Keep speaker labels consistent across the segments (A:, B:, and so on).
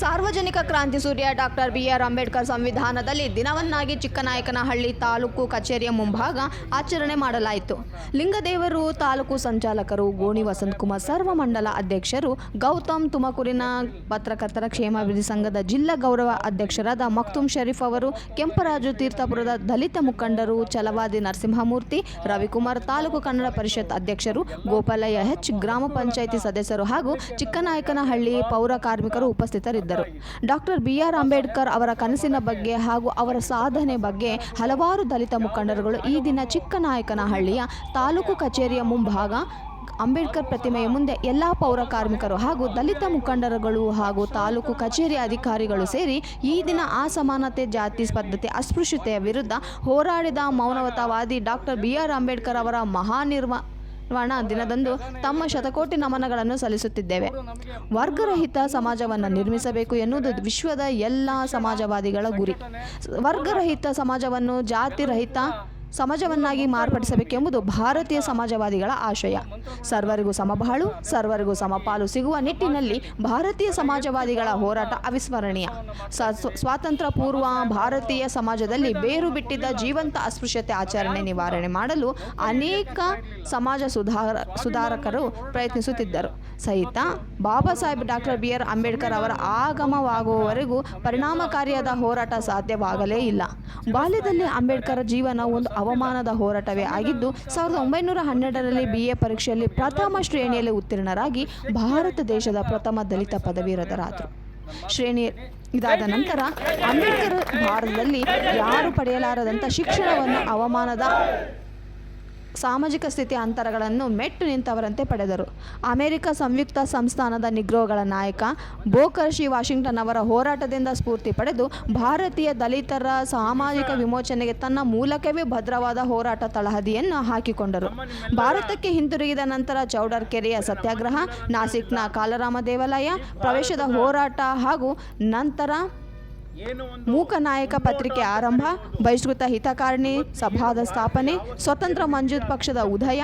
A: ಸಾರ್ವಜನಿಕ ಕ್ರಾಂತಿ ಸೂರ್ಯ doctor B R. Ambedkar ಸಂವಿಧಾನದಲ್ಲಿ ದಿನವನ್ನಾಗಿ ಚಿಕ್ಕನಾಯಕನಹಳ್ಳಿ ತಾಲೂಕು ಕಚೇರಿಯ ಮುಂಭಾಗ ಆಚರಣೆ ಮಾಡಲಾಯಿತು. ಲಿಂಗದೇವರು ತಾಲೂಕು ಸಂಚಾಲಕರು, ಗೋಣಿ ವಸಂತಕುಮಾರ್ ಸರ್ವಮಂಡಲ ಅಧ್ಯಕ್ಷರು, ಗೌತಮ್ ತುಮಕೂರಿನ ಪತ್ರಕರ್ತರ ಕ್ಷೇಮಾಭಿವೃದ್ಧಿ ಸಂಘದ ಜಿಲ್ಲಾ ಗೌರವ ಅಧ್ಯಕ್ಷರಾದ ಮಕ್ತುಮ್ ಶರೀಫ್ ಅವರು, ಕೆಂಪರಾಜು ತೀರ್ಥಪುರದ ದಲಿತ ಮುಖಂಡರು, ಛಲವಾದಿ ನರಸಿಂಹಮೂರ್ತಿ, ರವಿಕುಮಾರ್ ತಾಲೂಕು ಕನ್ನಡ ಪರಿಷತ್ ಅಧ್ಯಕ್ಷರು, ಗೋಪಾಲಯ್ಯ ಎಚ್ ಗ್ರಾಮ ಪಂಚಾಯಿತಿ ಸದಸ್ಯರು ಹಾಗೂ ಚಿಕ್ಕನಾಯಕನಹಳ್ಳಿ ಪೌರ ಕಾರ್ಮಿಕರು ಉಪಸ್ಥಿತರಿದ್ದರು. Doctor B R. ಅಂಬೇಡ್ಕರ್ ಅವರ ಕನಸಿನ ಬಗ್ಗೆ ಹಾಗೂ ಅವರ ಸಾಧನೆ ಬಗ್ಗೆ ಹಲವಾರು ದಲಿತ ಮುಖಂಡರುಗಳು ಈ ದಿನ ಚಿಕ್ಕನಾಯಕನಹಳ್ಳಿಯ ತಾಲೂಕು ಕಚೇರಿಯ ಮುಂಭಾಗ ಅಂಬೇಡ್ಕರ್ ಪ್ರತಿಮೆಯ ಮುಂದೆ ಎಲ್ಲ ಪೌರ ಕಾರ್ಮಿಕರು ಹಾಗೂ ದಲಿತ ಮುಖಂಡರುಗಳು ಹಾಗೂ ತಾಲೂಕು ಕಚೇರಿ ಅಧಿಕಾರಿಗಳು ಸೇರಿ ಈ ದಿನ ಅಸಮಾನತೆ, ಜಾತಿ ಸ್ಪರ್ಧತೆ, ಅಸ್ಪೃಶ್ಯತೆಯ ವಿರುದ್ಧ ಹೋರಾಡಿದ ಮೌನವತಾವಾದಿ ಡಾಕ್ಟರ್ ಬಿ.ಆರ್. ಅಂಬೇಡ್ಕರ್ ಅವರ ದಿನದಂದು ತಮ್ಮ ಶತಕೋಟಿ ನಮನಗಳನ್ನು ಸಲ್ಲಿಸುತ್ತಿದ್ದೇವೆ. ವರ್ಗರಹಿತ ಸಮಾಜವನ್ನು ನಿರ್ಮಿಸಬೇಕು ಎನ್ನುವುದು ವಿಶ್ವದ ಎಲ್ಲ ಸಮಾಜವಾದಿಗಳ ಗುರಿ. ವರ್ಗರಹಿತ ಸಮಾಜವನ್ನು ಜಾತಿರಹಿತ ಸಮಾಜವನ್ನಾಗಿ ಮಾರ್ಪಡಿಸಬೇಕೆಂಬುದು ಭಾರತೀಯ ಸಮಾಜವಾದಿಗಳ ಆಶಯ. ಸರ್ವರಿಗೂ ಸಮಬಾಳು, ಸರ್ವರಿಗೂ ಸಮಪಾಲು ಸಿಗುವ ನಿಟ್ಟಿನಲ್ಲಿ ಭಾರತೀಯ ಸಮಾಜವಾದಿಗಳ ಹೋರಾಟ ಅವಿಸ್ಮರಣೀಯ. ಸ್ವಾತಂತ್ರ್ಯ ಪೂರ್ವ ಭಾರತೀಯ ಸಮಾಜದಲ್ಲಿ ಬೇರು ಬಿಟ್ಟಿದ್ದ ಜೀವಂತ ಅಸ್ಪೃಶ್ಯತೆ ಆಚರಣೆ ನಿವಾರಣೆ ಮಾಡಲು ಅನೇಕ ಸಮಾಜ ಸುಧಾರಕರು ಪ್ರಯತ್ನಿಸುತ್ತಿದ್ದರು ಸಹಿತ ಬಾಬಾ ಸಾಹೇಬ್ ಡಾಕ್ಟರ್ ಬಿ.ಆರ್. ಅಂಬೇಡ್ಕರ್ ಅವರ ಆಗಮನವಾಗುವವರೆಗೂ ಪರಿಣಾಮಕಾರಿಯಾದ ಹೋರಾಟ ಸಾಧ್ಯವಾಗಲೇ ಇಲ್ಲ. ಬಾಲ್ಯದಲ್ಲಿ ಅಂಬೇಡ್ಕರ್ ಜೀವನ ಒಂದು ಅವಮಾನದ ಹೋರಾಟವೇ ಆಗಿದ್ದು 1912ರಲ್ಲಿ BA ಪರೀಕ್ಷೆಯಲ್ಲಿ ಪ್ರಥಮ ಶ್ರೇಣಿಯಲ್ಲಿ ಉತ್ತೀರ್ಣರಾಗಿ ಭಾರತ ದೇಶದ ಪ್ರಥಮ ದಲಿತ ಪದವೀಧರರಾದರು. ಇದಾದ ನಂತರ ಅಂಬೇಡ್ಕರ್ ಭಾರತದಲ್ಲಿ ಯಾರು ಪಡೆಯಲಾರದಂಥ ಶಿಕ್ಷಣವನ್ನು ಅವಮಾನದ ಸಾಮಾಜಿಕ ಸ್ಥಿತಿ ಅಂತರಗಳನ್ನು ಮೆಟ್ಟು ನಿಂತವರಂತೆ ಪಡೆದರು. ಅಮೆರಿಕ ಸಂಯುಕ್ತ ಸಂಸ್ಥಾನದ ನಿಗ್ರೋಗಳ ನಾಯಕ ಬೋಕರ್ ಸಿ ವಾಷಿಂಗ್ಟನ್ ಅವರ ಹೋರಾಟದಿಂದ ಸ್ಫೂರ್ತಿ ಪಡೆದು ಭಾರತೀಯ ದಲಿತರ ಸಾಮಾಜಿಕ ವಿಮೋಚನೆಗೆ ತನ್ನ ಮೂಲಕವೇ ಭದ್ರವಾದ ಹೋರಾಟ ತಳಹದಿಯನ್ನು ಹಾಕಿಕೊಂಡರು. ಭಾರತಕ್ಕೆ ಹಿಂದಿರುಗಿದ ನಂತರ ಚೌಡರ್ ಕೆರೆಯ ಸತ್ಯಾಗ್ರಹ, ನಾಸಿಕ್ನ ಕಾಲರಾಮ ದೇವಾಲಯ ಪ್ರವೇಶದ ಹೋರಾಟ ಹಾಗೂ ನಂತರ ಮೂಕನಾಯಕ ಪತ್ರಿಕೆ ಆರಂಭ, ಬಹಿಷ್ಕೃತ ಹಿತಕಾರಣಿ ಸಭಾದ ಸ್ಥಾಪನೆ, ಸ್ವತಂತ್ರ ಮಂಜೂರ್ ಪಕ್ಷದ ಉದಯ,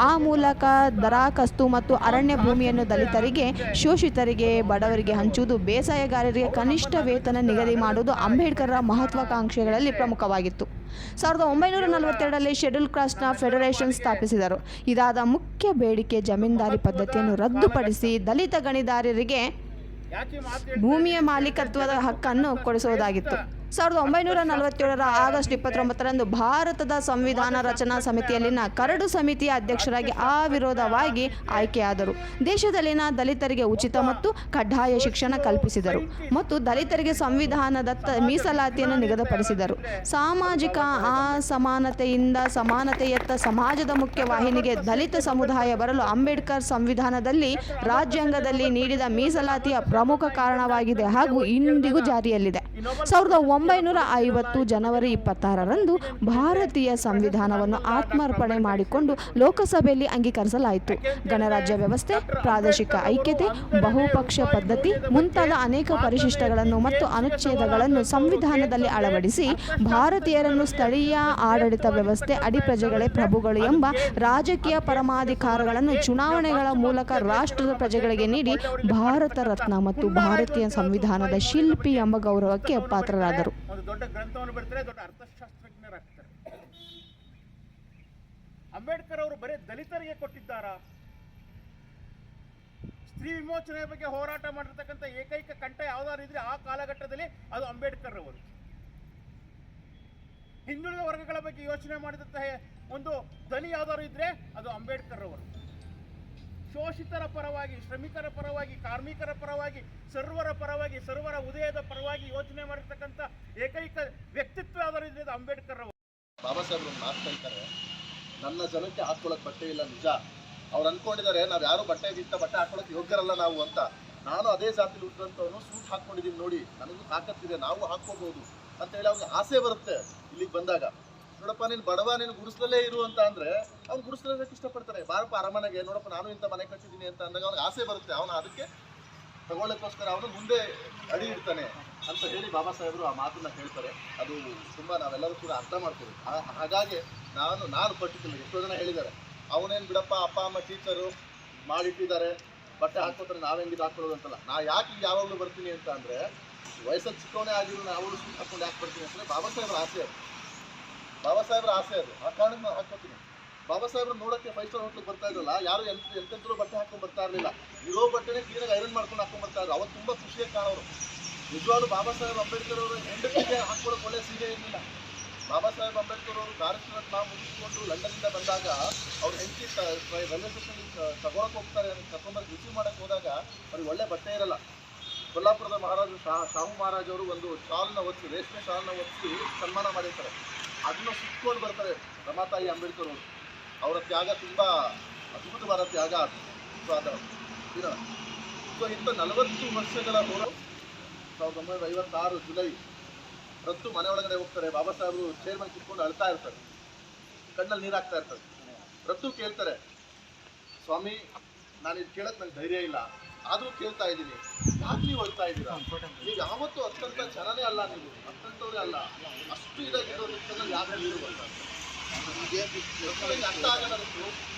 A: ಆ ಮೂಲಕ ದರಾಖಸ್ತು ಮತ್ತು ಅರಣ್ಯ ಭೂಮಿಯನ್ನು ದಲಿತರಿಗೆ, ಶೋಷಿತರಿಗೆ, ಬಡವರಿಗೆ ಹಂಚುವುದು, ಬೇಸಾಯಗಾರರಿಗೆ ಕನಿಷ್ಠ ವೇತನ ನಿಗದಿ ಮಾಡುವುದು ಅಂಬೇಡ್ಕರ್ ಮಹತ್ವಾಕಾಂಕ್ಷೆಗಳಲ್ಲಿ ಪ್ರಮುಖವಾಗಿತ್ತು. 1942ರಲ್ಲಿ ಶೆಡ್ಯೂಲ್ ಕಾಸ್ಟ್ನ ಫೆಡರೇಷನ್ ಸ್ಥಾಪಿಸಿದರು. ಇದಾದ ಮುಖ್ಯ ಬೇಡಿಕೆ ಜಮೀನ್ದಾರಿ ಪದ್ಧತಿಯನ್ನು ರದ್ದುಪಡಿಸಿ ದಲಿತ ಗಣಿದಾರರಿಗೆ ಭೂಮಿಯ ಮಾಲೀಕತ್ವದ ಹಕ್ಕನ್ನು ಕೊಡಿಸುವುದಾಗಿತ್ತು. 1947ರ ಆಗಸ್ಟ್ 29ರಂದು ಭಾರತದ ಸಂವಿಧಾನ ರಚನಾ ಸಮಿತಿಯಲ್ಲಿನ ಕರಡು ಸಮಿತಿಯ ಅಧ್ಯಕ್ಷರಾಗಿ ಅವಿರೋಧವಾಗಿ ಆಯ್ಕೆಯಾದರು. ದೇಶದಲ್ಲಿನ ದಲಿತರಿಗೆ ಉಚಿತ ಮತ್ತು ಕಡ್ಡಾಯ ಶಿಕ್ಷಣ ಕಲ್ಪಿಸಿದರು ಮತ್ತು ದಲಿತರಿಗೆ ಸಂವಿಧಾನದತ್ತ ಮೀಸಲಾತಿಯನ್ನು ನಿಗದಿಪಡಿಸಿದರು. ಸಾಮಾಜಿಕ ಅಸಮಾನತೆಯಿಂದ ಸಮಾನತೆಯತ್ತ ಸಮಾಜದ ಮುಖ್ಯ ವಾಹಿನಿಗೆ ದಲಿತ ಸಮುದಾಯ ಬರಲು ಅಂಬೇಡ್ಕರ್ ಸಂವಿಧಾನದಲ್ಲಿ ರಾಜ್ಯಾಂಗದಲ್ಲಿ ನೀಡಿದ ಮೀಸಲಾತಿಯ ಪ್ರಮುಖ ಕಾರಣವಾಗಿದೆ ಹಾಗೂ ಇಂದಿಗೂ ಜಾರಿಯಲ್ಲಿದೆ. 1950 ಜನವರಿ 26ರಂದು ಭಾರತೀಯ ಸಂವಿಧಾನವನ್ನು ಆತ್ಮಾರ್ಪಣೆ ಮಾಡಿಕೊಂಡು ಲೋಕಸಭೆಯಲ್ಲಿ ಅಂಗೀಕರಿಸಲಾಯಿತು. ಗಣರಾಜ್ಯ ವ್ಯವಸ್ಥೆ, ಪ್ರಾದೇಶಿಕ ಐಕ್ಯತೆ, ಬಹುಪಕ್ಷ ಪದ್ಧತಿ ಮುಂತಾದ ಅನೇಕ ಪರಿಶಿಷ್ಟಗಳನ್ನು ಮತ್ತು ಅನುಚ್ಛೇದಗಳನ್ನು ಸಂವಿಧಾನದಲ್ಲಿ ಅಳವಡಿಸಿ ಭಾರತೀಯರನ್ನು ಸ್ಥಳೀಯ ಆಡಳಿತ ವ್ಯವಸ್ಥೆ ಅಡಿ ಪ್ರಜೆಗಳೇ ಪ್ರಭುಗಳು ಎಂಬ ರಾಜಕೀಯ ಪರಮಾಧಿಕಾರಗಳನ್ನು ಚುನಾವಣೆಗಳ ಮೂಲಕ ರಾಷ್ಟ್ರದ ಪ್ರಜೆಗಳಿಗೆ ನೀಡಿ ಭಾರತ ರತ್ನ ಮತ್ತು ಭಾರತೀಯ ಸಂವಿಧಾನದ ಶಿಲ್ಪಿ ಎಂಬ ಗೌರವಕ್ಕೆ ಪಾತ್ರರಾದರು.
B: ಒಂದು ದೊಡ್ಡ ಗ್ರಂಥವನ್ನು ಬರೆದರೆ ದೊಡ್ಡ ಅರ್ಥಶಾಸ್ತ್ರಜ್ಞರಾಗ್ತಾರೆ. ಅಂಬೇಡ್ಕರ್ ಅವರು ಬರೀ ದಲಿತರಿಗೆ ಕೊಟ್ಟಿದ್ದಾರಾ? ಸ್ತ್ರೀ ವಿಮೋಚನೆಯ ಬಗ್ಗೆ ಹೋರಾಟ ಮಾಡಿರ್ತಕ್ಕಂಥ ಏಕೈಕ ಕಂಠ ಯಾವ್ದಾದ್ರು ಇದ್ರೆ ಆ ಕಾಲಘಟ್ಟದಲ್ಲಿ ಅದು ಅಂಬೇಡ್ಕರ್ ಅವರು. ಹಿಂದುಳಿದ ವರ್ಗಗಳ ಬಗ್ಗೆ ಯೋಚನೆ ಮಾಡಿದಂತಹ ಒಂದು ಧ್ವನಿ ಯಾವ್ದಾದ್ರು ಇದ್ರೆ ಅದು ಅಂಬೇಡ್ಕರ್ ಅವರು. ಶೋಷಿತರ ಪರವಾಗಿ, ಶ್ರಮಿಕರ ಪರವಾಗಿ, ಕಾರ್ಮಿಕರ ಪರವಾಗಿ, ಸರ್ವರ ಪರವಾಗಿ, ಸರ್ವರ ಉದಯದ ಪರವಾಗಿ ಯೋಚನೆ ಮಾಡಿರ್ತಕ್ಕಂಥ ಏಕೈಕ ವ್ಯಕ್ತಿತ್ವ ಯಾವ್ದಾರು ಇದ್ರೆ ಅಂಬೇಡ್ಕರ್ ಅವರು.
C: ಬಾಬಾ ಸಾಹೇಬ್ರು ಮಾತಾಡ್ತಾರೆ, ನನ್ನ ಜನಕ್ಕೆ ಹಾಕೊಳ್ಳೋಕೆ ಬಟ್ಟೆ ಇಲ್ಲ. ನಿಜ, ಅವ್ರು ಅನ್ಕೊಂಡಿದ್ದಾರೆ ನಾವು ಯಾರು ಬಟ್ಟೆ ಹಾಕೊಳ್ಳೋಕೆ ಯೋಗ್ಯರಲ್ಲ ನಾವು ಅಂತ. ನಾನು ಅದೇ ಜಾತಿಲಿ ಹುಟ್ಟಿದಂಥವನು, ಸೂಟ್ ಹಾಕ್ಕೊಂಡಿದ್ದೀನಿ ನೋಡಿ, ನನಗೂ ತಾಕತ್ತಿದೆ, ನಾವು ಹಾಕ್ಕೋಬಹುದು ಅಂತ ಹೇಳಿ ಅವ್ನಿಗೆ ಆಸೆ ಬರುತ್ತೆ. ಇಲ್ಲಿಗೆ ಬಂದಾಗ ನೋಡಪ್ಪ ನೀನು ಬಡವ, ನೀನು ಗುಡಿಸಲೇ ಇರು ಅಂತ ಅಂದರೆ ಅವ್ನು ಗುಡಿಸಲಕ್ಕೆ ಇಷ್ಟಪಡ್ತಾರೆ. ಬಾರಪ್ಪ ಅರಮನೆಗೆ, ನೋಡಪ್ಪ ನಾನು ಇಂಥ ಮನೆ ಕಟ್ಟಿದ್ದೀನಿ ಅಂತ ಅಂದಾಗ ಅವ್ನಿಗೆ ಆಸೆ ಬರುತ್ತೆ. ಅವನು ಅದಕ್ಕೆ ತಗೊಳ್ಳೋಕ್ಕೋಸ್ಕರ ಅವನು ಮುಂದೆ ಅಡಿ ಇಡ್ತಾನೆ ಅಂತ ಹೇಳಿ ಬಾಬಾ ಸಾಹೇಬರು ಆ ಮಾತನ್ನ ಹೇಳ್ತಾರೆ. ಅದು ತುಂಬ ನಾವೆಲ್ಲರೂ ಕೂಡ ಅರ್ಥ ಮಾಡ್ತೀವಿ. ಹಾಗಾಗಿ ನಾನು ಪರ್ಟಿಕ್ಯುಲರ್ ಎಷ್ಟೋ ಜನ ಹೇಳಿದ್ದಾರೆ, ಅವನೇನು ಬಿಡಪ್ಪ ಅಪ್ಪ ಅಮ್ಮ ಟೀಚರು ಮಾಡಿಟ್ಟಿದ್ದಾರೆ, ಬಟ್ಟೆ ಹಾಕೋತಾರೆ ನಾವ್ ಹೆಂಗಿದ್ ಹಾಕೊಳ್ಳೋದು ಅಂತಲ್ಲ. ನಾ ಯಾಕೆ ಈಗ ಯಾವಾಗಲೂ ಬರ್ತೀನಿ ಅಂತ ಅಂದ್ರೆ, ವಯಸ್ಸಲ್ಲಿ ಚಿಕ್ಕವನೇ ಆಗಿರೋ ನಾವು ಸೂಟ್ ಹಾಕೊಂಡು ಯಾಕೆ ಬರ್ತೀನಿ ಅಂದ್ರೆ ಬಾಬಾ ಸಾಹೇಬ್ರ ಆಸೆ ಅದು. ಬಾಬಾ ಸಾಹೇಬ್ರ ಆಸೆ ಅದು. ಆ ಕಾರಣಕ್ಕೆ ನಾನು ಹಾಕೋತೀನಿ. ಬಾಬಾ ಸಾಹೇಬ್ರು ನೋಡೋಕ್ಕೆ 5 ಸ್ಟಾರ್ ಹೋಟ್ಲಿಗೆ ಬರ್ತಾ ಇದ್ರಲ್ಲ, ಯಾರು ಎಂತೆಂತರೂ ಬಟ್ಟೆ ಹಾಕೊಂಡು ಬರ್ತಾ ಇರಲಿಲ್ಲ. ಇರೋ ಬಟ್ಟೆನೇ ಕ್ಲೀನಾಗಿ ಐರನ್ ಮಾಡ್ಕೊಂಡು ಹಾಕೊಂಡು ಬರ್ತಾ ಇದ್ರು. ಅವತ್ತು ತುಂಬಾ ಖುಷಿಯಾಗಿ ಕಾಣೋರು. ನಿಜವಾಗ್ಲೂ ಬಾಬಾ ಸಾಹೇಬ್ ಅಂಬೇಡ್ಕರ್ ಅವರು ಹೆಂಡತಿಗೆ ಹಾಕೊಳ್ಳೋಕೆ ಒಳ್ಳೆ ಸೀರೆ ಇರಲಿಲ್ಲ. ಬಾಬಾ ಸಾಹೇಬ್ ಅಂಬೇಡ್ಕರ್ ಅವರು ಭಾರತ ಮುಗಿಸ್ಕೊಂಡು ಲಂಡನ್ನಿಂದ ಬಂದಾಗ ಅವ್ರು ಹೆಂಡತಿ ರೈಲ್ವೆ ಸ್ಟೇಷನ್ ತಗೊಳಕ್ ಹೋಗ್ತಾರೆ, ಕರ್ಕೊಂಡ್ಬಂದು ರಿಸೀವ್ ಮಾಡಕ್ಕೆ ಹೋದಾಗ ಅವ್ರಿಗೆ ಒಳ್ಳೆ ಬಟ್ಟೆ ಇರಲ್ಲ. ಕೊಲ್ಲಾಪುರದ ಮಹಾರಾಜರು ಶಾಹು ಮಹಾರಾಜ್ ಅವರು ಒಂದು ಶಾಲ್ನ ಹೊತ್ತಿಸಿ, ರೇಷ್ಮೆ ಶಾಲ್ನ ಹೊತ್ತಿಸಿ ಸನ್ಮಾನ ಮಾಡಿರ್ತಾರೆ. ಅದನ್ನ ಸುತ್ಕೊಂಡು ಬರ್ತಾರೆ ರಮಾತಾಯಿ ಅಂಬೇಡ್ಕರ್ ಅವರು. ಅವರ ತ್ಯಾಗ ತುಂಬಾ ಅದ್ಭುತವಾದ ತ್ಯಾಗ ಅದು. ಸೊ ಇಂಥ 40 ವರ್ಷಗಳ ಮೂರು 1956 ಜುಲೈ ರತ್ತು ಮನೆ ಒಳಗಡೆ ಹೋಗ್ತಾರೆ. ಬಾಬಾ ಸಾಹೇಬರು ಚೇರ್ ಮೇಲೆ ಕುತ್ಕೊಂಡು ಅಳ್ತಾ ಇರ್ತಾರೆ, ಕಣ್ಣಲ್ಲಿ ನೀರು ಹಾಕ್ತಾ ಇರ್ತಾರೆ. ರತ್ತು ಕೇಳ್ತಾರೆ, ಸ್ವಾಮಿ ನಾನು ಇದು ಕೇಳಕ್ ನಂಗೆ ಧೈರ್ಯ ಇಲ್ಲ, ಆದರೂ ಕೇಳ್ತಾ ಇದ್ದೀನಿ, ಯಾಕೆ ನೀವು ಅಳ್ತಾ ಇದ್ದೀರಾ? ನೀವು ಯಾವತ್ತೂ ಅತ್ಯಂತ ಜನನೇ ಅಲ್ಲ, ನೀವು ಅತ್ಯಂತವರೇ ಅಲ್ಲ, ಅಷ್ಟು ಇದಾಗಿರೋ ನಿಟ್ಟಿನಲ್ಲಿ ಯಾಕೆ ನೀರು ಬರ್ತಾರೆ? ಅರ್ಥ ಆಗಲ್ಲ.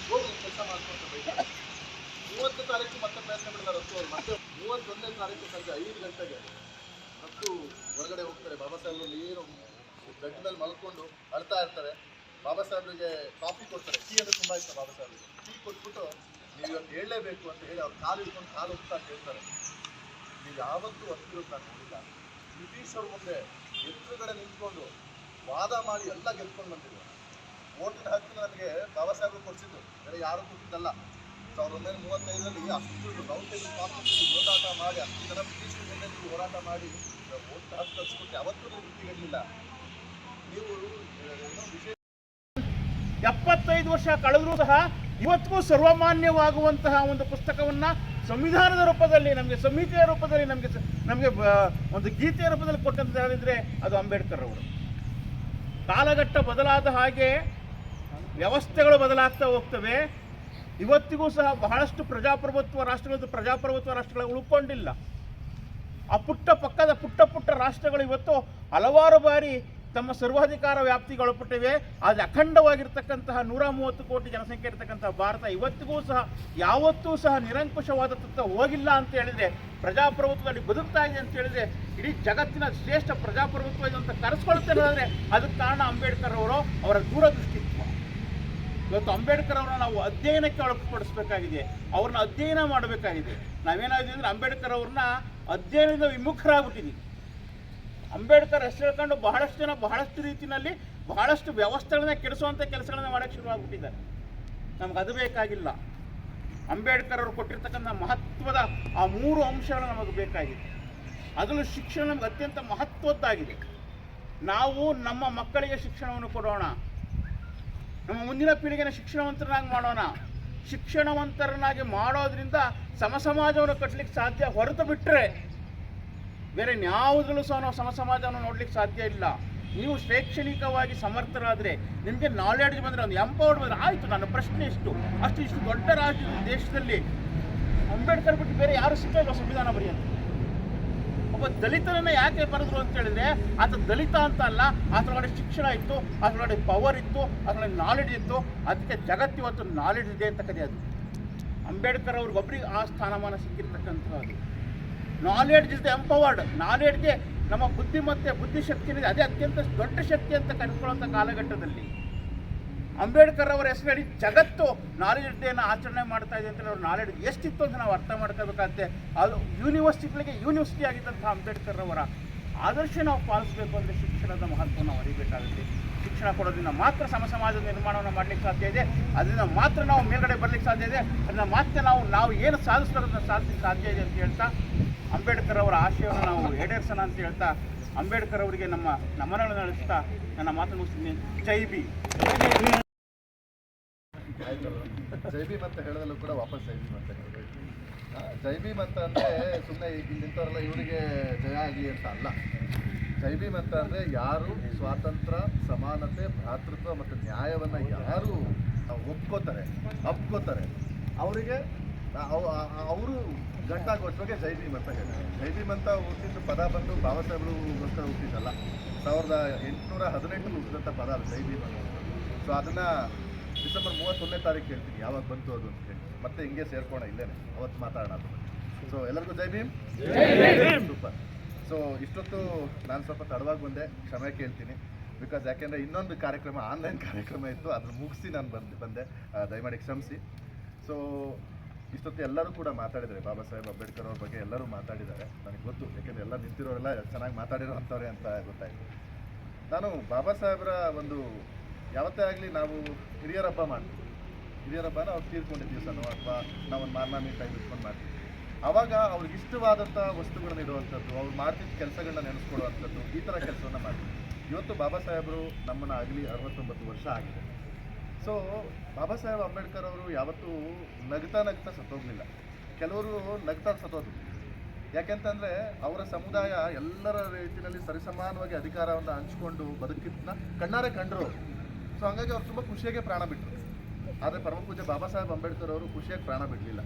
C: ಹೋಗಿ ಕೆಲಸ ಮಾಡ್ಕೊಂಡು ಬೇಕು. 30 ತಾರೀಕು ಮತ್ತೆ ಪ್ರಯತ್ನ ಬಿಡ್ತಾರೆ ರತ್ತು ಅವರು. ಮತ್ತೆ 31ನೇ ತಾರೀಕು ಸಂಜೆ 5 ಗಂಟೆಗೆ ರತ್ತು ಹೊರಗಡೆ ಹೋಗ್ತಾರೆ. ಬಾಬಾ ಸಾಹೇಬ್ರಲ್ಲಿ ಏನು ಬೆಡ್ ಮೇಲೆ ಮಲ್ಕೊಂಡು ಅಳ್ತಾ ಇರ್ತಾರೆ. ಬಾಬಾ ಸಾಹೇಬ್ರಿಗೆ ಕಾಫಿ ಕೊಡ್ತಾರೆ. ಟೀ ಅಂದರೆ ತುಂಬ ಇಷ್ಟ ಬಾಬಾ ಸಾಹೇಬ್ರಿಗೆ. ಟೀ ಕೊಟ್ಬಿಟ್ಟು ನೀವು ಇವತ್ತು ಹೇಳಲೇಬೇಕು ಅಂತ ಹೇಳಿ ಅವ್ರು ಕಾಲು ಇಟ್ಕೊಂಡು ಕಾಲು ಹೋಗ್ತಾ ಕೇಳ್ತಾರೆ, ನೀವು ಯಾವತ್ತೂ ಹತ್ತಿರೋದು ನಾನು ನೋಡಿಲ್ಲ. ಬ್ರಿಟಿಷ್ ಅವ್ರ ಮುಂದೆ ಎದುರುಗಡೆ ನಿಂತ್ಕೊಂಡು ವಾದ ಮಾಡಿ ಎಲ್ಲ ಗೆದ್ಕೊಂಡು ಬಂದಿದ್ರು. ಓಟಿನ ಹಕ್ಕು ನನಗೆ ಬಾಬಾ ಸಾಹೇಬ್ರು ಕೊಡಿಸಿದ್ದು, ಬೇರೆ ಯಾರೂ ಕೊಟ್ಟಿದ್ದಲ್ಲ. 1935ರಲ್ಲಿ ಅಷ್ಟು ರೌಂಡ್ ಟೇಬಲ್ ಕಾನ್ಫರೆನ್ಸ್ ಹೋರಾಟ ಮಾಡಿ, ಅಷ್ಟು ಜನ ಬ್ರಿಟಿಷ್ ಮೇಲೆ ನೀವು ಹೋರಾಟ ಮಾಡಿ ಓಟ್ ಹಕ್ಕು ಕಳಿಸ್ಕೊಟ್ಟು ಯಾವತ್ತೂ ನೀವು ಬಿಟ್ಟಿರಲಿಲ್ಲ. ನೀವು ವಿಶೇಷ
B: 75 ವರ್ಷ ಕಳೆದರೂ ಸಹ ಇವತ್ತಿಗೂ ಸರ್ವಮಾನ್ಯವಾಗುವಂತಹ ಒಂದು ಪುಸ್ತಕವನ್ನ ಸಂವಿಧಾನದ ರೂಪದಲ್ಲಿ, ನಮಗೆ ಸಂಹಿತೆಯ ರೂಪದಲ್ಲಿ, ನಮಗೆ ಒಂದು ಗೀತೆಯ ರೂಪದಲ್ಲಿ ಕೊಟ್ಟಂತ ಹೇಳಿದ್ರೆ ಅದು ಅಂಬೇಡ್ಕರ್ ಅವರು. ಕಾಲಘಟ್ಟ ಬದಲಾದ ಹಾಗೆ ವ್ಯವಸ್ಥೆಗಳು ಬದಲಾಗ್ತಾ ಹೋಗ್ತವೆ. ಇವತ್ತಿಗೂ ಸಹ ಬಹಳಷ್ಟು ಪ್ರಜಾಪ್ರಭುತ್ವ ರಾಷ್ಟ್ರಗಳು ಉಳ್ಕೊಂಡಿಲ್ಲ. ಆ ಪುಟ್ಟ ರಾಷ್ಟ್ರಗಳು ಇವತ್ತು ಹಲವಾರು ಬಾರಿ ತಮ್ಮ ಸರ್ವಾಧಿಕಾರ ವ್ಯಾಪ್ತಿಗೆ ಒಳಪಟ್ಟಿವೆ. ಆದರೆ ಅಖಂಡವಾಗಿರ್ತಕ್ಕಂತಹ 130 ಕೋಟಿ ಜನಸಂಖ್ಯೆ ಇರತಕ್ಕಂತಹ ಭಾರತ ಇವತ್ತಿಗೂ ಸಹ ಯಾವತ್ತೂ ಸಹ ನಿರಂಕುಶವಾದ ತತ್ವ ಹೋಗಿಲ್ಲ ಅಂತ ಹೇಳಿದರೆ, ಪ್ರಜಾಪ್ರಭುತ್ವದಲ್ಲಿ ಬದುಕ್ತಾ ಇದೆ ಅಂತ ಹೇಳಿದರೆ, ಇಡೀ ಜಗತ್ತಿನ ಶ್ರೇಷ್ಠ ಪ್ರಜಾಪ್ರಭುತ್ವ ಇದೆ ಅಂತ ಕರೆಸ್ಕೊಳ್ತಾರೆ ಅಂದರೆ ಅದಕ್ಕೆ ಕಾರಣ ಅಂಬೇಡ್ಕರ್ ಅವರು, ಅವರ ದೂರದೃಷ್ಟಿತ್ವ. ಇವತ್ತು ಅಂಬೇಡ್ಕರ್ ಅವರನ್ನ ನಾವು ಅಧ್ಯಯನಕ್ಕೆ ಒಳಪಡಿಸಬೇಕಾಗಿದೆ, ಅವ್ರನ್ನ ಅಧ್ಯಯನ ಮಾಡಬೇಕಾಗಿದೆ. ನಾವೇನಾಗಿದೆ ಅಂದರೆ ಅಂಬೇಡ್ಕರ್ ಅವ್ರನ್ನ ಅಧ್ಯಯನದಿಂದ ವಿಮುಖರಾಗ್ಬಿಟ್ಟಿದ್ದೀವಿ. ಅಂಬೇಡ್ಕರ್ ಹೆಸರು ಹೇಳ್ಕೊಂಡು ಬಹಳಷ್ಟು ಜನ ಬಹಳಷ್ಟು ರೀತಿಯಲ್ಲಿ ಬಹಳಷ್ಟು ವ್ಯವಸ್ಥೆಗಳನ್ನ ಕೆಡಿಸುವಂಥ ಕೆಲಸಗಳನ್ನ ಮಾಡೋಕ್ಕೆ ಶುರುವಾಗ್ಬಿಟ್ಟಿದ್ದಾರೆ. ನಮ್ಗೆ ಅದು ಬೇಕಾಗಿಲ್ಲ. ಅಂಬೇಡ್ಕರ್ ಅವರು ಕೊಟ್ಟಿರ್ತಕ್ಕಂಥ ಮಹತ್ವದ ಆ 3 ಅಂಶಗಳು ನಮಗೆ ಬೇಕಾಗಿದೆ. ಅದರಲ್ಲೂ ಶಿಕ್ಷಣ ನಮ್ಗೆ ಅತ್ಯಂತ ಮಹತ್ವದ್ದಾಗಿದೆ. ನಾವು ನಮ್ಮ ಮಕ್ಕಳಿಗೆ ಶಿಕ್ಷಣವನ್ನು ಕೊಡೋಣ, ನಮ್ಮ ಮುಂದಿನ ಪೀಳಿಗೆನ ಶಿಕ್ಷಣವಂತರನ್ನಾಗಿ ಮಾಡೋಣ. ಶಿಕ್ಷಣವಂತರನ್ನಾಗಿ ಮಾಡೋದ್ರಿಂದ ಸಮಾಜವನ್ನು ಕಟ್ಟಲಿಕ್ಕೆ ಸಾಧ್ಯ. ಹೊರತು ಬಿಟ್ಟರೆ ಬೇರೆ ಯಾವುದರಲ್ಲೂ ಸಹ ನಾವು ಸಮಾಜವನ್ನು ನೋಡ್ಲಿಕ್ಕೆ ಸಾಧ್ಯ ಇಲ್ಲ. ನೀವು ಶೈಕ್ಷಣಿಕವಾಗಿ ಸಮರ್ಥರಾದರೆ, ನಿಮಗೆ ನಾಲೆಡ್ಜ್ ಬಂದರೆ, ಒಂದು ಎಂಪವರ್ಡ್ ಬಂದರೆ ಆಯಿತು. ನನ್ನ ಪ್ರಶ್ನೆ ಇಷ್ಟು ದೊಡ್ಡ ರಾಜ್ಯದ ದೇಶದಲ್ಲಿ ಅಂಬೇಡ್ಕರ್ ಬಿಟ್ಟು ಬೇರೆ ಯಾರು ಸಿಕ್ಕಿಲ್ಲ ಸಂವಿಧಾನ ಬರೆಯಂತ. ಒಬ್ಬ ದಲಿತನನ್ನು ಯಾಕೆ ಬರೆದ್ರು ಅಂತ ಹೇಳಿದ್ರೆ, ಆತ ದಲಿತ ಅಂತ ಅಲ್ಲ, ಆತನೊಳಗಡೆ ಶಿಕ್ಷಣ ಇತ್ತು, ಆತನೊಳಗಡೆ ಪವರ್ ಇತ್ತು, ಆತನೊಳಗೆ ನಾಲೆಡ್ಜ್ ಇತ್ತು. ಅದಕ್ಕೆ ಜಗತ್ತಿವತ್ತು ನಾಲೆಡ್ಜ್ ಇದೆ ಅಂತ ಕರೆಯೋದು. ಅಂಬೇಡ್ಕರ್ ಅವ್ರಿಗೊಬ್ಬರಿಗೆ ಆ ಸ್ಥಾನಮಾನ ಸಿಕ್ಕಿರ್ತಕ್ಕಂಥದ್ದು. Knowledge is the empowered. ನಾಲೆಡ್ಜ್ಗೆ ನಮ್ಮ ಬುದ್ಧಿಶಕ್ತಿ ಅದೇ ಅತ್ಯಂತ ದೊಡ್ಡ ಶಕ್ತಿ ಅಂತ ಕರೆದುಕೊಳ್ಳುವಂಥ ಕಾಲಘಟ್ಟದಲ್ಲಿ ಅಂಬೇಡ್ಕರ್ ಅವರ ಹೆಸರಲ್ಲಿ ಜಗತ್ತು ನಾಲೆಡ್ಜ್ ಡೇನ ಆಚರಣೆ ಮಾಡ್ತಾ ಇದೆ ಅಂತ ಅವ್ರ ನಾಲೆಡ್ಜ್ ಎಷ್ಟಿತ್ತು ಅಂತ ನಾವು ಅರ್ಥ ಮಾಡ್ಕೋಬೇಕಾಗುತ್ತೆ. ಅದು ಯೂನಿವರ್ಸಿಟಿ ಆಗಿದ್ದಂಥ ಅಂಬೇಡ್ಕರ್ ಅವರ ಆದರ್ಶ ನಾವು ಪಾಲಿಸಬೇಕು ಅಂದರೆ ಶಿಕ್ಷಣದ ಮಹತ್ವ ನಾವು ಅರಿಬೇಕಾಗುತ್ತೆ. ಶಿಕ್ಷಣ ಕೊಡೋದ್ರಿಂದ ಮಾತ್ರ ಸಮಾಜದ ನಿರ್ಮಾಣವನ್ನು ಮಾಡಲಿಕ್ಕೆ ಸಾಧ್ಯ ಇದೆ. ಅದರಿಂದ ಮಾತ್ರ ನಾವು ಮೇಲ್ಗಡೆ ಬರಲಿಕ್ಕೆ ಸಾಧ್ಯ ಇದೆ. ಅದರಿಂದ ಮಾತ್ರ ನಾವು ಏನು ಸಾಧಿಸೋದನ್ನು ಸಾಧಿಸಲಿಕ್ಕೆ ಸಾಧ್ಯ ಇದೆ ಅಂತ ಹೇಳ್ತಾ, ಅಂಬೇಡ್ಕರ್ ಅವರ ಆಶಯವನ್ನು ನಾವು ಈಡೇರಿಸೋಣ ಅಂತ ಹೇಳ್ತಾ, ಅಂಬೇಡ್ಕರ್ ಅವರಿಗೆ ನಮ್ಮ ನಮನಗಳನ್ನು ನಡೆಸ್ತಾ ನನ್ನ ಮಾತನ್ನು ಮುಗಿಸ್ತೀನಿ. ಜೈ ಭೀಮ್.
C: ಜೈ ಭೀಮ್ ಅಂತ ಹೇಳೋದಲ್ಲೂ ಕೂಡ ವಾಪಸ್ ಜೈ ಭೀಮ್ ಅಂತ ಹೇಳಬೇಕು. ಜೈ ಭೀಮ್ ಅಂತ ಅಂದರೆ ಸುಮ್ಮನೆ ಈಗ ನಿಂತವರೆಲ್ಲ ಇವರಿಗೆ ಜಯ ಆಗಲಿ ಅಂತ ಅಲ್ಲ. ಜೈ ಭೀಮ್ ಅಂತ ಅಂದರೆ ಯಾರು ಸ್ವಾತಂತ್ರ್ಯ, ಸಮಾನತೆ, ಭ್ರಾತೃತ್ವ ಮತ್ತು ನ್ಯಾಯವನ್ನು ಯಾರು ಒಪ್ಕೋತಾರೆ ಅವರಿಗೆ ಅವರು ಗಂಟಾಗೋಷ್ಠಿಗೆ ಜೈ ಭೀಮ್ ಅಂತ ಹೇಳ್ತಾರೆ. ಜೈ ಭೀಮ್ ಅಂತ ಹುಟ್ಟಿದ ಪದ ಬಂದು ಬಾಬಾ ಸಾಹೇಬ್ರಿಗೋಸ್ಕರ ಹುಟ್ಟಿದ್ದಲ್ಲ. 1818 ಹುಟ್ಟಿದಂಥ ಪದ ಅದು ಜೈ ಭೀಮ್ ಅನ್ನೋದು. ಸೊ ಅದನ್ನು ಡಿಸೆಂಬರ್ 31ನೇ ತಾರೀಕು ಹೇಳ್ತೀನಿ ಯಾವಾಗ ಬಂತು ಅದು ಅಂತ ಹೇಳಿ, ಮತ್ತೆ ಹಿಂಗೆ ಸೇರ್ಕೋಣ ಇಲ್ಲೇನೆ ಅವತ್ತು ಮಾತಾಡೋಣ ಅದು. ಸೊ ಎಲ್ಲರಿಗೂ ಜೈ ಭೀಮ್. ಸೂಪರ್. ಸೊ ಇಷ್ಟೊತ್ತು ನಾನು ಸ್ವಲ್ಪ ತಡವಾಗಿ ಬಂದೆ, ಕ್ಷಮೆ ಕೇಳ್ತೀನಿ. ಬಿಕಾಸ್ ಯಾಕೆಂದರೆ ಇನ್ನೊಂದು ಕಾರ್ಯಕ್ರಮ, ಆನ್ಲೈನ್ ಕಾರ್ಯಕ್ರಮ ಇತ್ತು, ಅದನ್ನು ಮುಗಿಸಿ ನಾನು ಬಂದೆ, ದಯಮಾಡಿ ಕ್ಷಮಿಸಿ. ಸೊ ಇಷ್ಟೊತ್ತು ಎಲ್ಲರೂ ಕೂಡ ಮಾತಾಡಿದ್ದಾರೆ, ಬಾಬಾ ಸಾಹೇಬ್ ಅಂಬೇಡ್ಕರ್ ಅವ್ರ ಬಗ್ಗೆ ಎಲ್ಲರೂ ಮಾತಾಡಿದ್ದಾರೆ. ನನಗೆ ಗೊತ್ತು, ಯಾಕೆಂದರೆ ಎಲ್ಲ ನಿಂತಿರೋರೆಲ್ಲ ಚೆನ್ನಾಗಿ ಮಾತಾಡಿರೋ ಅಂಥವ್ರೆ ಅಂತ ಗೊತ್ತಾಯಿತು. ನಾನು ಬಾಬಾ ಸಾಹೇಬರ ಒಂದು ಯಾವತ್ತೇ ಆಗಲಿ ನಾವು ಹಿರಿಯರ ಹಬ್ಬ ಮಾಡ್ತೀವಿ, ಹಿರಿಯರ ಹಬ್ಬನ ಅವ್ರು ತೀರ್ಕೊಂಡಿದ್ದ ದಿವಸನೋ ಅಥವಾ ನಾವೊಂದು ಮಾರ್ನಾಮಿ ಟೈಮ್ ಇಟ್ಕೊಂಡು ಮಾಡ್ತೀವಿ. ಆವಾಗ ಅವ್ರಿಗೆ ಇಷ್ಟವಾದಂಥ ವಸ್ತುಗಳನ್ನ ಇಡುವಂಥದ್ದು, ಅವ್ರು ಮಾಡ್ತಿದ್ದ ಕೆಲಸಗಳನ್ನ ನೆನೆಸ್ಕೊಳ್ಳುವಂಥದ್ದು, ಈ ಥರ ಕೆಲಸವನ್ನು ಮಾಡ್ತೀವಿ. ಇವತ್ತು ಬಾಬಾ ಸಾಹೇಬರು ನಮ್ಮನ್ನು ಆಗಲಿ 69 ವರ್ಷ ಆಗಿದೆ. ಸೊ ಬಾಬಾ ಸಾಹೇಬ್ ಅಂಬೇಡ್ಕರ್ ಅವರು ಯಾವತ್ತೂ ನಗ್ತಾ ಸತ್ತೋಗಲಿಲ್ಲ. ಕೆಲವರು ನಗ್ತಾ ಸತ್ತೋದು, ಯಾಕೆಂತಂದರೆ ಅವರ ಸಮುದಾಯ ಎಲ್ಲರ ರೀತಿಯಲ್ಲಿ ಸರಿಸಮಾನವಾಗಿ ಅಧಿಕಾರವನ್ನು ಹಂಚ್ಕೊಂಡು ಬದುಕಿದ್ದನ್ನ ಕಣ್ಣಾರೆ ಕಂಡರು. ಸೊ ಹಾಗಾಗಿ ಅವ್ರು ತುಂಬ ಖುಷಿಯಾಗೆ ಪ್ರಾಣ ಬಿಟ್ಟರು. ಆದರೆ ಪರಮಪೂಜ್ಯ ಬಾಬಾ ಸಾಹೇಬ್ ಅಂಬೇಡ್ಕರ್ ಅವರು ಖುಷಿಯಾಗಿ ಪ್ರಾಣ ಬಿಡಲಿಲ್ಲ.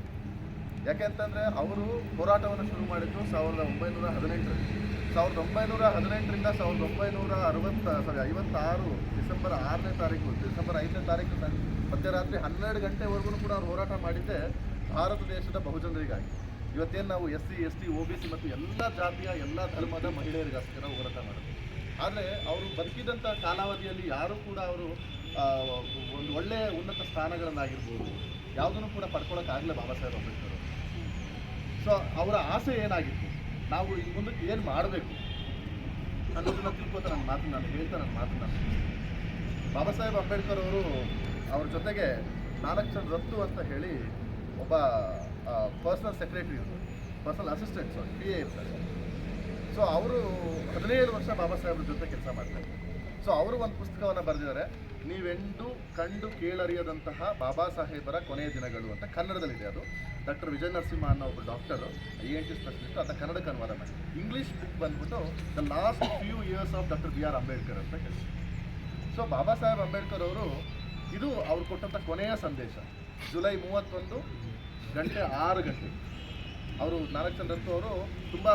C: ಯಾಕೆ ಅಂತಂದರೆ ಅವರು ಹೋರಾಟವನ್ನು ಶುರು ಮಾಡಿದ್ದು 1918ರಲ್ಲಿ. 1918ರಿಂದ 1956 ಡಿಸೆಂಬರ್ 6ನೇ ತಾರೀಕು, ಡಿಸೆಂಬರ್ 5ನೇ ತಾರೀಕು ಮಧ್ಯರಾತ್ರಿ 12 ಗಂಟೆವರೆಗೂ ಕೂಡ ಅವ್ರು ಹೋರಾಟ ಮಾಡಿದ್ದೆ ಭಾರತ ದೇಶದ ಬಹುಜನರಿಗಾಗಿ. ಇವತ್ತೇನು ನಾವು SC ST OBC ಮತ್ತು ಎಲ್ಲ ಜಾತಿಯ ಎಲ್ಲ ಧರ್ಮದ ಮಹಿಳೆಯರಿಗೋಸ್ಕರ ಹೋರಾಟ ಮಾಡೋದು. ಆದರೆ ಅವರು ಬದುಕಿದಂಥ ಕಾಲಾವಧಿಯಲ್ಲಿ ಯಾರೂ ಕೂಡ ಅವರು ಒಂದು ಒಳ್ಳೆಯ ಉನ್ನತ ಸ್ಥಾನಗಳನ್ನಾಗಿರ್ಬೋದು ಯಾವುದನ್ನು ಕೂಡ ಪಡ್ಕೊಳ್ಳೋಕ್ಕಾಗಲ್ಲ ಬಾಬಾ ಸಾಹೇಬ್ ಅಂಬೇಡ್ಕರ್ ಅವರು. ಸೊ ಅವರ ಆಸೆ ಏನಾಗಿತ್ತು, ನಾವು ಈ ಮುಂದಕ್ಕೆ ಏನು ಮಾಡಬೇಕು ಅನ್ನೋದನ್ನ ತಿಳ್ಕೊತ ನನ್ನ ಮಾತನ್ನು ಬಾಬಾ ಸಾಹೇಬ್ ಅಂಬೇಡ್ಕರ್ ಅವರು ಅವ್ರ ಜೊತೆಗೆ 4 ಜನ ರಫ್ತು ಅಂತ ಹೇಳಿ ಒಬ್ಬ ಪರ್ಸನಲ್ ಸೆಕ್ರೆಟರಿ ಇರ್ತಾರೆ, ಪರ್ಸನಲ್ ಅಸಿಸ್ಟೆಂಟ್, PA ಇರ್ತಾರೆ. ಸೊ ಅವರು 17 ವರ್ಷ ಬಾಬಾ ಸಾಹೇಬ್ರ ಜೊತೆ ಕೆಲಸ ಮಾಡ್ತಾರೆ. ಸೊ ಅವರು ಒಂದು ಪುಸ್ತಕವನ್ನು ಬರೆದಿದ್ದಾರೆ, ನೀವೆಂದು ಕಂಡು ಕೇಳರಿಯದಂತಹ ಬಾಬಾ ಸಾಹೇಬರ ಕೊನೆಯ ದಿನಗಳು ಅಂತ. ಕನ್ನಡದಲ್ಲಿದೆ ಅದು. ಡಾಕ್ಟರ್ ವಿಜಯ ನರಸಿಂಹ ಅನ್ನೋ ಒಬ್ಬರು ಡಾಕ್ಟರು, ENT ಸ್ಪೆಷಲಿಸ್ಟ್, ಅದನ್ನ ಕನ್ನಡಕ್ಕೆ ಅನುವಾದ ಮಾಡಿ. ಇಂಗ್ಲೀಷ್ ಬುಕ್ ಬಂದ್ಬಿಟ್ಟು the last few years of doctor BR Ambedkar ಅಂತ ಹೇಳಿ. ಸೊ ಬಾಬಾ ಸಾಹೇಬ್ ಅಂಬೇಡ್ಕರ್ ಅವರು ಇದು ಅವ್ರು ಕೊಟ್ಟಂಥ ಕೊನೆಯ ಸಂದೇಶ. ಜುಲೈ 31 ಗಂಟೆ 6 ಗಂಟೆ ಅವರು 4 ಜನ ರಫ್ತು ಅವರು ತುಂಬ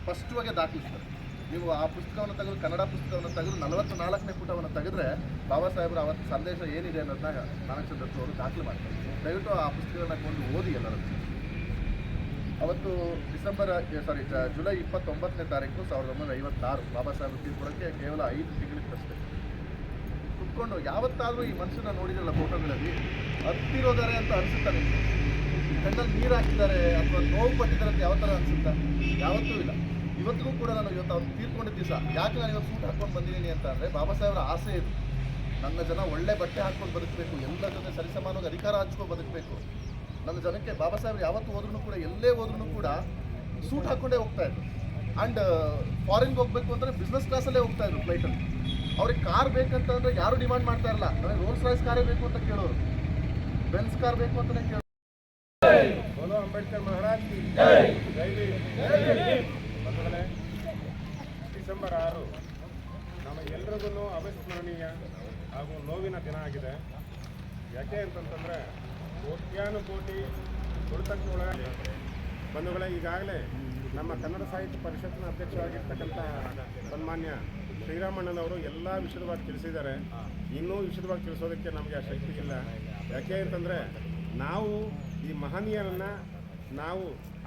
C: ಸ್ಪಷ್ಟವಾಗಿ ದಾಖಲಿಸ್ತಾರೆ. ನೀವು ಆ ಪುಸ್ತಕವನ್ನು ತೆಗೆದು, ಕನ್ನಡ ಪುಸ್ತಕವನ್ನು ತೆಗೆದು 44ನೇ ಪುಟವನ್ನು ತೆಗೆದ್ರೆ ಬಾಬಾ ಸಾಹೇಬರ ಅವತ್ತು ಸಂದೇಶ ಏನಿದೆ ಅನ್ನೋದನ್ನ 4 ಜನ ರಫ್ತು ಅವರು ದಾಖಲೆ ಮಾಡ್ತಾರೆ. ದಯವಿಟ್ಟು ಆ ಪುಸ್ತಕವನ್ನು ಕೊಂಡು ಓದಿ ಎಲ್ಲರೂ. ಅವತ್ತು ಜುಲೈ 29ನೇ ತಾರೀಕು 1956 ಬಾಬಾ ಸಾಹೇಬ್ ತೀರ್ಪುರಕ್ಕೆ ಕೇವಲ 5 ತಿಂಗಳಿಗಷ್ಟೇ ಕುತ್ಕೊಂಡು. ಯಾವತ್ತಾದರೂ ಈ ಮನುಷ್ಯನ ನೋಡಿದ್ರಲ್ಲ ಫೋಟೋಗಳಲ್ಲಿ, ಹತ್ತಿರೋದಾರೆ ಅಂತ ಅನಿಸುತ್ತಾ ನಿಮಗೆ? ಕಣ್ಣಲ್ಲಿ ನೀರು ಹಾಕಿದ್ದಾರೆ ಅಥವಾ ನೋವು ಪಟ್ಟಿದ್ದಾರೆ ಅಂತ ಯಾವ ಥರ ಅನಿಸುತ್ತಾ? ಯಾವತ್ತೂ ಇಲ್ಲ. ಇವತ್ತಿಗೂ ಕೂಡ ನಾನು ಇವತ್ತು ಅವ್ರು ತೀರ್ಕೊಂಡಿದ್ದ ದಿವಸ ಯಾಕೆ ನಾನು ಇವತ್ತು ಸೂಟ್ ಹಾಕ್ಕೊಂಡು ಬಂದಿದ್ದೀನಿ ಅಂತ ಅಂದರೆ, ಬಾಬಾ ಸಾಹೇಬರ ಆಸೆ ಇದು, ನನ್ನ ಜನ ಒಳ್ಳೆ ಬಟ್ಟೆ ಹಾಕ್ಕೊಂಡು ಬದುಕಬೇಕು, ಎಲ್ಲರ ಜೊತೆ ಸರಿಸಮಾನವಾಗಿ ಅಧಿಕಾರ ಹಂಚ್ಕೊಂಡು ಬದುಕಬೇಕು. ನನ್ನ ಜನಕ್ಕೆ ಬಾಬಾ ಸಾಹೇಬ್ ಯಾವತ್ತು ಹೋದ್ರೂ ಕೂಡ, ಎಲ್ಲೇ ಹೋದ್ರೂ ಕೂಡ ಸೂಟ್ ಹಾಕ್ಕೊಂಡೇ ಹೋಗ್ತಾ ಇದ್ರು. ಆ್ಯಂಡ್ ಫಾರಿನ್ಗೆ ಹೋಗಬೇಕು ಅಂದರೆ ಬಿಸ್ನೆಸ್ ಕ್ಲಾಸಲ್ಲೇ ಹೋಗ್ತಾ ಇದ್ರು ಫ್ಲೈಟಲ್ಲಿ. ಅವ್ರಿಗೆ ಕಾರ್ ಬೇಕಂತಂದರೆ ಯಾರು ಡಿಮಾಂಡ್ ಮಾಡ್ತಾ ಇರಲ್ಲ, ನನಗೆ ರೋಲ್ಸ್ ರಾಯ್ಸ್ ಕಾರೇ ಬೇಕು ಅಂತ ಕೇಳೋರು, ಬೆನ್ಸ್ ಕಾರ್ ಬೇಕು ಅಂತಲೇ ಕೇಳೋರು.
B: ಬೋಲೋ ಅಂಬೇಡ್ಕರ್ ಮಹಾರಾಜ್ ಕಿ ಜೈ ಭೀಮ್. ಬಂಧುಗಳೇ, ಡಿಸೆಂಬರ್ 6 ನಮಗೆಲ್ಲರಿಗೂ ಅವಿಸ್ಮರಣೀಯ ಹಾಗೂ ನೋವಿನ ದಿನ ಆಗಿದೆ. ಯಾಕೆ ಅಂತಂತಂದರೆ ಕೋಟ್ಯಾನುಕೋಟಿ ತುಳಿತಕ್ಕೆ ಒಳಗೆ ಬಂಧುಗಳೇ, ಈಗಾಗಲೇ ನಮ್ಮ ಕನ್ನಡ ಸಾಹಿತ್ಯ ಪರಿಷತ್ತಿನ ಅಧ್ಯಕ್ಷರಾಗಿರ್ತಕ್ಕಂಥ ಸನ್ಮಾನ್ಯ ಶ್ರೀರಾಮಣ್ಣನವರು ಎಲ್ಲ ವಿಶದವಾಗಿ ತಿಳಿಸಿದ್ದಾರೆ. ಇನ್ನೂ ವಿಶದವಾಗಿ ತಿಳಿಸೋದಕ್ಕೆ ನಮಗೆ ಆ ಶಕ್ತಿ ಇಲ್ಲ. ಯಾಕೆ ಅಂತಂದರೆ ನಾವು ಈ ಮಹನೀಯರನ್ನು ನಾವು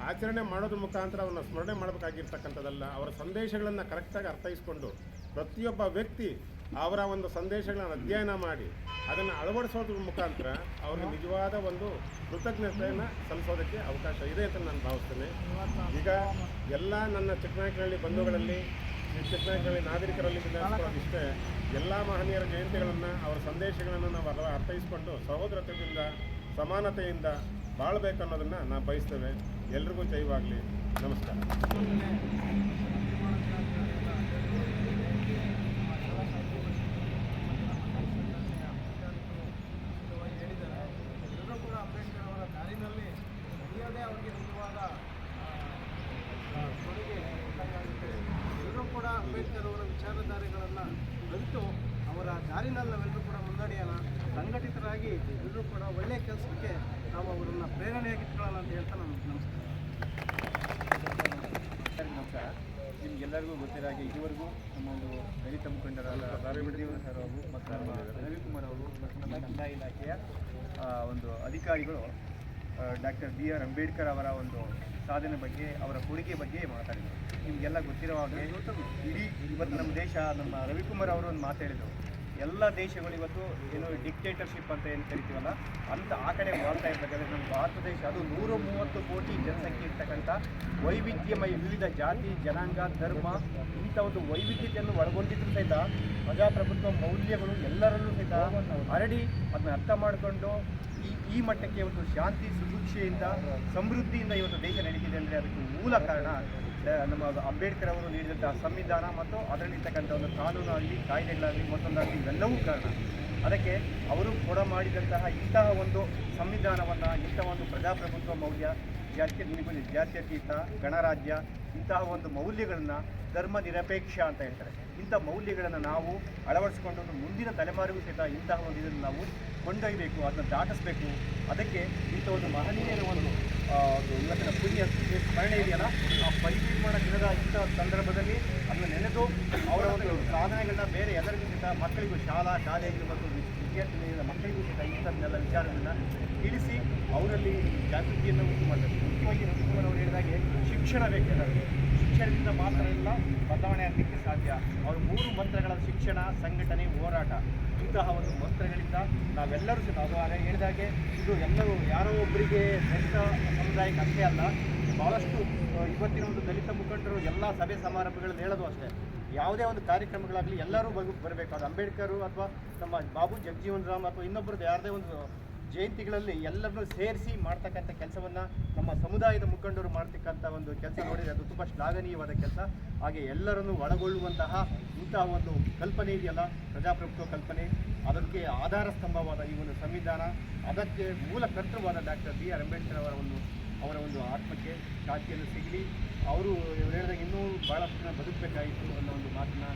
B: ಆಚರಣೆ ಮಾಡೋದ್ರ ಮುಖಾಂತರ ಅವ್ರನ್ನ ಸ್ಮರಣೆ ಮಾಡಬೇಕಾಗಿರ್ತಕ್ಕಂಥದ್ದಲ್ಲ, ಅವರ ಸಂದೇಶಗಳನ್ನು ಕರೆಕ್ಟಾಗಿ ಅರ್ಥೈಸ್ಕೊಂಡು ಪ್ರತಿಯೊಬ್ಬ ವ್ಯಕ್ತಿ ಅವರ ಒಂದು ಸಂದೇಶಗಳನ್ನು ಅಧ್ಯಯನ ಮಾಡಿ ಅದನ್ನು ಅಳವಡಿಸೋದ್ರ ಮುಖಾಂತರ ಅವ್ರಿಗೆ ನಿಜವಾದ ಒಂದು ಕೃತಜ್ಞತೆಯನ್ನು ಸಲ್ಲಿಸೋದಕ್ಕೆ ಅವಕಾಶ ಇದೆ ಅಂತ ನಾನು ಭಾವಿಸ್ತೇನೆ. ಈಗ ಎಲ್ಲ ನನ್ನ ಚಿಕ್ಕನಾಯಕನಹಳ್ಳಿ ಬಂಧುಗಳಲ್ಲಿ, ಚಿಕ್ಕನಾಯಕನಹಳ್ಳಿ ನಾಗರಿಕರಲ್ಲಿ ವಿನ್ಯಾಸಗಳೊಂದಿಷ್ಟೇ ಎಲ್ಲ ಮಹನೀಯರ ಜಯಂತಿಗಳನ್ನು, ಅವರ ಸಂದೇಶಗಳನ್ನು ನಾವು ಅರ್ಥೈಸ್ಕೊಂಡು ಸಹೋದರತೆಯಿಂದ, ಸಮಾನತೆಯಿಂದ ಬಾಳಬೇಕನ್ನೋದನ್ನು ನಾವು ಬಯಸ್ತೇವೆ. ಎಲ್ರಿಗೂ ಜಯವಾಗಲಿ. ನಮಸ್ಕಾರ.
D: ಅಂಬೇಡ್ಕರ್ ಅವರ ವಿಚಾರಧಾರೆಗಳನ್ನು ಕಲಿತು ಅವರ ದಾರಿನಲ್ಲಿ ನಾವೆಲ್ಲರೂ ಕೂಡ ಮುನ್ನಡೆಯೋಣ. ಸಂಘಟಿತರಾಗಿ ಎಲ್ಲರೂ ಕೂಡ ಒಳ್ಳೆಯ ಕೆಲಸಕ್ಕೆ ನಾವು ಅವರನ್ನು ಪ್ರೇರಣೆಯಾಗಿಟ್ಕೊಳ್ಳೋಣ ಅಂತ ಹೇಳ್ತಾ ನಮಸ್ಕಾರ.
E: ನಮಸ್ಕಾರ. ನಿಮ್ಗೆ ನಿಮಗೆಲ್ಲರಿಗೂ ಗೊತ್ತಿರೋ ಹಾಗೆ ಇದುವರೆಗೂ ನಮ್ಮ ಒಂದು ದಲಿತ ಮುಖಂಡರಾದ ರಾಘವೇಂದ್ರ ಸರ್ ಅವರು ಮತ್ತು ನಮ್ಮ ರವಿಕುಮಾರ್ ಅವರು ಮತ್ತು ನಮ್ಮ ಜಿಲ್ಲಾ ಇಲಾಖೆಯ ಒಂದು ಅಧಿಕಾರಿಗಳು ಡಾಕ್ಟರ್ ಬಿ ಆರ್ ಅಂಬೇಡ್ಕರ್ ಅವರ ಒಂದು ಸಾಧನೆ ಬಗ್ಗೆ, ಅವರ ಕೊಡುಗೆ ಬಗ್ಗೆ ಮಾತಾಡಿದರು. ನಿಮಗೆಲ್ಲ ಗೊತ್ತಿರೋ ಹಾಗೆ ಇಡೀ ಇವತ್ತು ನಮ್ಮ ದೇಶ, ನಮ್ಮ ರವಿಕುಮಾರ್ ಅವರು ಒಂದು ಮಾತಾಡಿದರು, ಎಲ್ಲ ದೇಶಗಳು ಇವತ್ತು ಏನು ಡಿಕ್ಟೇಟರ್ಶಿಪ್ ಅಂತ ಏನು ಕರಿತೀವಲ್ಲ ಅಂತ ಆ ಕಡೆ ಮಾಡ್ತಾ ಇರಬೇಕಾದ್ರೆ ನಮ್ಮ ಭಾರತ ದೇಶ ಅದು 130 ಕೋಟಿ ಜನಸಂಖ್ಯೆ ಇರ್ತಕ್ಕಂಥ ವೈವಿಧ್ಯಮಯ ವಿವಿಧ ಜಾತಿ, ಜನಾಂಗ, ಧರ್ಮ ಇಂಥ ಒಂದು ವೈವಿಧ್ಯತೆಯನ್ನು ಒಳಗೊಂಡಿದ್ರು ಸಹಿತ ಪ್ರಜಾಪ್ರಭುತ್ವ ಮೌಲ್ಯಗಳು ಎಲ್ಲರಲ್ಲೂ ಸಹಿತ ಹರಡಿ ಅದನ್ನ ಅರ್ಥ ಮಾಡಿಕೊಂಡು ಈ ಮಟ್ಟಕ್ಕೆ ಒಂದು ಶಾಂತಿ, ಸುಭಿಕ್ಷೆಯಿಂದ, ಸಮೃದ್ಧಿಯಿಂದ ಇವತ್ತು ದೇಶ ನಡೀತಿದೆ ಅಂದರೆ ಅದಕ್ಕೆ ಮೂಲ ಕಾರಣ ನಮ್ಮ ಅಂಬೇಡ್ಕರ್ ಅವರು ನೀಡಿದಂತಹ ಸಂವಿಧಾನ ಮತ್ತು ಅದರಲ್ಲಿರ್ತಕ್ಕಂಥ ಒಂದು ಕಾನೂನಾಗಲಿ, ಕಾಯ್ದೆಗಳಾಗಲಿ, ಮತ್ತೊಂದಾಗಲಿ ಇವೆಲ್ಲವೂ ಕಾರಣ. ಅದಕ್ಕೆ ಅವರು ಮಾಡಿದಂತಹ ಇಂತಹ ಒಂದು ಸಂವಿಧಾನವನ್ನು, ಇಂತಹ ಒಂದು ಪ್ರಜಾಪ್ರಭುತ್ವ ಮೌಲ್ಯ, ಜಾತ್ಯತೀತ, ಗಣರಾಜ್ಯ ಇಂತಹ ಒಂದು ಮೌಲ್ಯಗಳನ್ನು, ಧರ್ಮ ನಿರಪೇಕ್ಷ ಅಂತ ಹೇಳ್ತಾರೆ, ಇಂಥ ಮೌಲ್ಯಗಳನ್ನು ನಾವು ಅಳವಡಿಸ್ಕೊಂಡು ಮುಂದಿನ ತಲೆಮಾರಿಗೂ ಸಹಿತ ಇಂತಹ ಒಂದು ಇದನ್ನು ನಾವು ಕೊಂಡೊಯ್ಯಬೇಕು, ಅದನ್ನು ದಾಟಿಸಬೇಕು. ಅದಕ್ಕೆ ಇಂಥ ಒಂದು ಮಹನೀಯರ ಒಂದು ಇವತ್ತಿನ ಪುಣ್ಯ ಸ್ಮರಣೆ ಇದೆಯಲ್ಲ, ಆ ಪರಿನಿರ್ಮಾಣ ದಿನದ ಇಂಥ ಸಂದರ್ಭದಲ್ಲಿ ಅದನ್ನು ನೆನೆದು ಅವರ ಒಂದು ಸಾಧನೆಗಳನ್ನ ಬೇರೆ ಎಲ್ಲರಿಗೂ ಸಹಿತ ಮಕ್ಕಳಿಗೂ, ಶಾಲಾ ಕಾಲೇಜು ಮತ್ತು ವಿದ್ಯಾರ್ಥಿಗಳ ಮಕ್ಕಳಿಗೂ ಸಹಿತ ಇಂಥದ್ದನ್ನೆಲ್ಲ ವಿಚಾರಗಳನ್ನ ತಿಳಿಸಿ ಅವರಲ್ಲಿ ಜಾಗೃತಿಯನ್ನು ಉಂಟು ಮಾಡಬೇಕು. ಮುಖ್ಯವಾಗಿ ರವಿಕುಮಾರ್ ಅವರು ಹೇಳಿದಾಗೆ ಶಿಕ್ಷಣ ಬೇಕೆಲ್ಲರಿಗೂ. ಶಿಕ್ಷಣದಿಂದ ಮಾತ್ರ ಎಲ್ಲ ಬದಲಾವಣೆ ಆಗಲಿಕ್ಕೆ ಸಾಧ್ಯ. ಅವರು 3 ಮಂತ್ರಗಳ ಶಿಕ್ಷಣ, ಸಂಘಟನೆ, ಹೋರಾಟ ಇಂತಹ ಒಂದು ಮಂತ್ರಗಳಿಂದ ನಾವೆಲ್ಲರೂ ಸಹ ಅದು ಹೇಳಿದಾಗೆ ಇದು ಎಲ್ಲರೂ ಯಾರೋ ಒಬ್ಬರಿಗೆ ದಲಿತ ಸಮುದಾಯಕ್ಕೆ ಅಷ್ಟೇ ಅಲ್ಲ, ಭಾಳಷ್ಟು ಇವತ್ತಿನ ಒಂದು ದಲಿತ ಮುಖಂಡರು ಎಲ್ಲ ಸಭೆ ಸಮಾರಂಭಗಳಲ್ಲಿ ಹೇಳೋದು ಅಷ್ಟೇ. ಯಾವುದೇ ಒಂದು ಕಾರ್ಯಕ್ರಮಗಳಾಗಲಿ ಎಲ್ಲರೂ ಬರಬೇಕು. ಅದು ಅಂಬೇಡ್ಕರ್ ಅಥವಾ ನಮ್ಮ ಬಾಬು ಜಗಜೀವನ್ ರಾಮ್ ಅಥವಾ ಇನ್ನೊಬ್ಬರದ್ದು ಯಾರದೇ ಒಂದು ಜಯಂತಿಗಳಲ್ಲಿ ಎಲ್ಲರನ್ನೂ ಸೇರಿಸಿ ಮಾಡ್ತಕ್ಕಂಥ ಕೆಲಸವನ್ನು ನಮ್ಮ ಸಮುದಾಯದ ಮುಖಂಡರು ಮಾಡ್ತಕ್ಕಂಥ ಒಂದು ಕೆಲಸ ನೋಡಿದರೆ ಅದು ತುಂಬ ಶ್ಲಾಘನೀಯವಾದ ಕೆಲಸ. ಹಾಗೆ ಎಲ್ಲರನ್ನೂ ಒಳಗೊಳ್ಳುವಂತಹ ಇಂತಹ ಒಂದು ಕಲ್ಪನೆ ಇದೆಯಲ್ಲ, ಪ್ರಜಾಪ್ರಭುತ್ವ ಕಲ್ಪನೆ, ಅದಕ್ಕೆ ಆಧಾರ ಸ್ತಂಭವಾದ ಈ ಒಂದು ಸಂವಿಧಾನ, ಅದಕ್ಕೆ ಮೂಲ ಕರ್ತೃವಾದ ಡಾಕ್ಟರ್ ಬಿ ಆರ್ ಅಂಬೇಡ್ಕರ್ ಅವರ ಒಂದು ಆತ್ಮಕ್ಕೆ ಶಾಂತಿಯನ್ನು ಸಿಗಲಿ. ಅವರು ಹೇಳಿದಾಗ ಇನ್ನೂ ಭಾಳಷ್ಟು ಜನ ಬದುಕಬೇಕಾಯಿತು ಅನ್ನೋ ಒಂದು ಮಾತನ್ನು